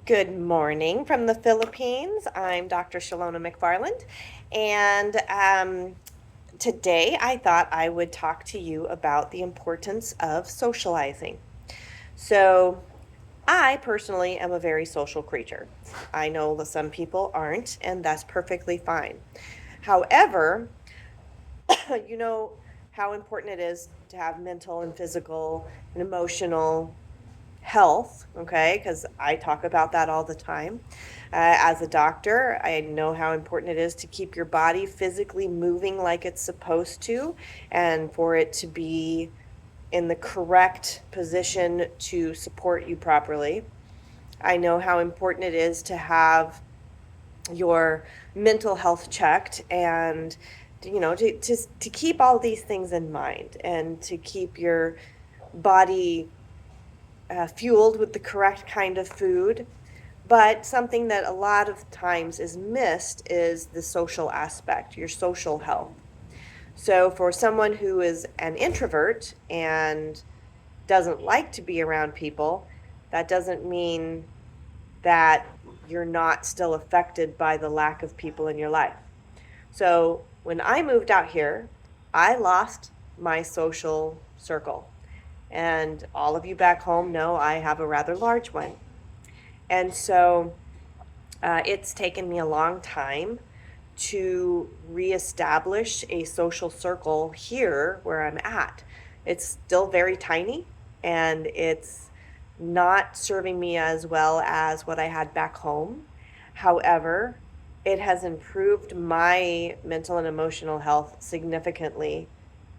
Good morning from the Philippines. I'm Dr. Shalona McFarland, and today I thought I would talk to you about the importance of socializing. So, I personally am a very social creature. I know that some people aren't, and that's perfectly fine. However, you know how important it is to have mental and physical and emotional health, okay? Because I talk about that all the time. As a doctor, I know how important it is to keep your body physically moving like it's supposed to, and for it to be in the correct position to support you properly. I know how important it is to have your mental health checked and to keep all these things in mind and to keep your body fueled with the correct kind of food. But something that a lot of times is missed is the social aspect, your social health. So, for someone who is an introvert and doesn't like to be around people, that doesn't mean that you're not still affected by the lack of people in your life. So, when I moved out here, I lost my social circle. And all of you back home know I have a rather large one. And so it's taken me a long time to reestablish a social circle here where I'm at. It's still very tiny and it's not serving me as well as what I had back home. However, it has improved my mental and emotional health significantly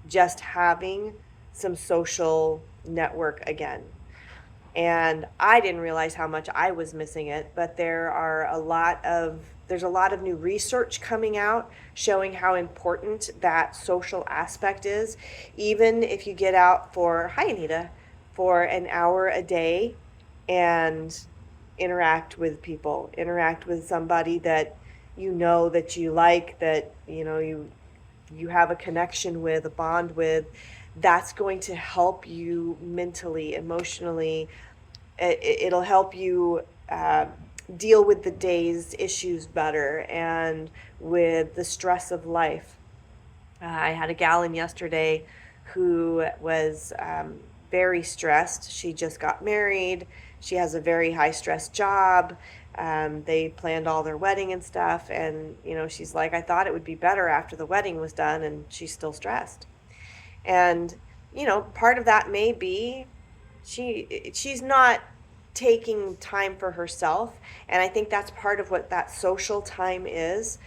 just having some social network again. And I didn't realize how much I was missing it, but there's a lot of new research coming out showing how important that social aspect is. Even if you get out for, hi Anita, for an hour a day and interact with people, interact with somebody that that you like, that you have a connection with, a bond with, that's going to help you mentally, emotionally. It'll help you deal with the day's issues better and with the stress of life. I had a gal in yesterday who was very stressed. She just got married. She has a very high stress job. They planned all their wedding and stuff. And, she's like, I thought it would be better after the wedding was done, and she's still stressed. And, part of that may be she's not taking time for herself. And I think that's part of what that social time is.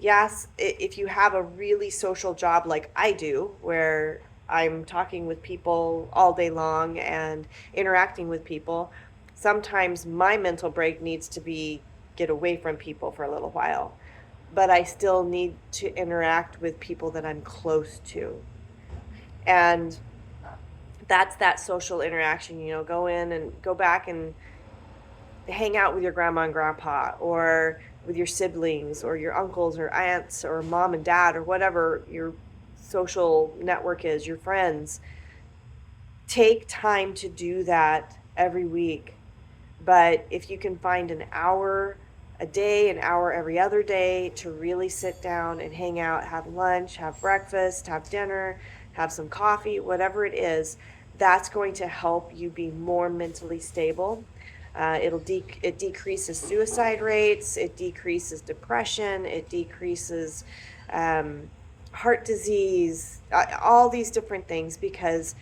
Yes, if you have a really social job like I do, where I'm talking with people all day long and interacting with people, sometimes my mental break needs to be get away from people for a little while. But I still need to interact with people that I'm close to. And that's that social interaction, go in and go back and hang out with your grandma and grandpa, or with your siblings or your uncles or aunts or mom and dad or whatever your social network is, your friends. Take time to do that every week. But if you can find an hour a day, an hour every other day to really sit down and hang out, have lunch, have breakfast, have dinner, have some coffee, whatever it is, that's going to help you be more mentally stable. It decreases suicide rates, it decreases depression, it decreases heart disease, all these different things, because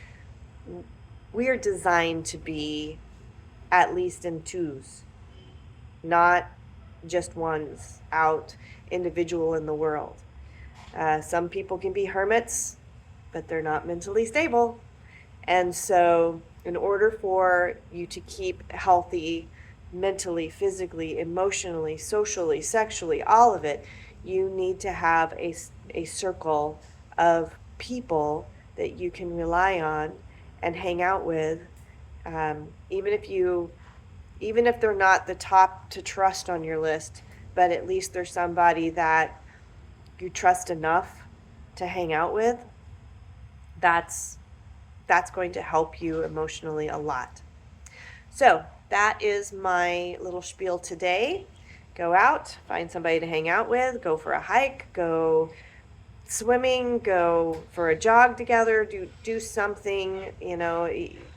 we are designed to be at least in twos, not just ones out, individual in the world. Some people can be hermits, but they're not mentally stable. And so, in order for you to keep healthy mentally, physically, emotionally, socially, sexually, all of it, you need to have a circle of people that you can rely on and hang out with. Even if they're not the top to trust on your list, but at least they're somebody that you trust enough to hang out with, that's going to help you emotionally a lot. So that is my little spiel today. Go out, find somebody to hang out with, go for a hike, go swimming, go for a jog together, do something,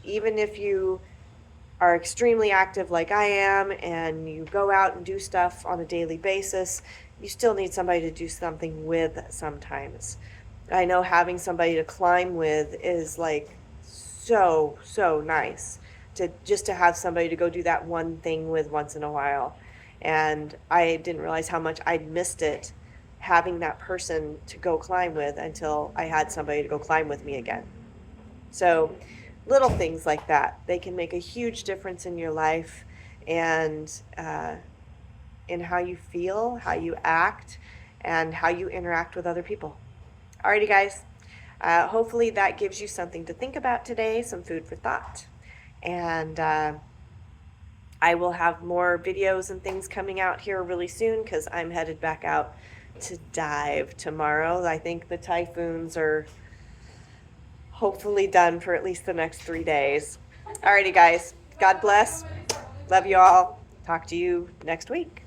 even if you are extremely active like I am and you go out and do stuff on a daily basis, you still need somebody to do something with sometimes. I know having somebody to climb with is like so nice, to have somebody to go do that one thing with once in a while. And I didn't realize how much I'd missed it, having that person to go climb with, until I had somebody to go climb with me again. So little things like that, they can make a huge difference in your life, and in how you feel, how you act, and how you interact with other people. Alrighty, guys. Hopefully that gives you something to think about today, some food for thought. And I will have more videos and things coming out here really soon, because I'm headed back out to dive tomorrow. I think the typhoons are hopefully done for at least the next 3 days. Alrighty, guys. God bless. Love you all. Talk to you next week.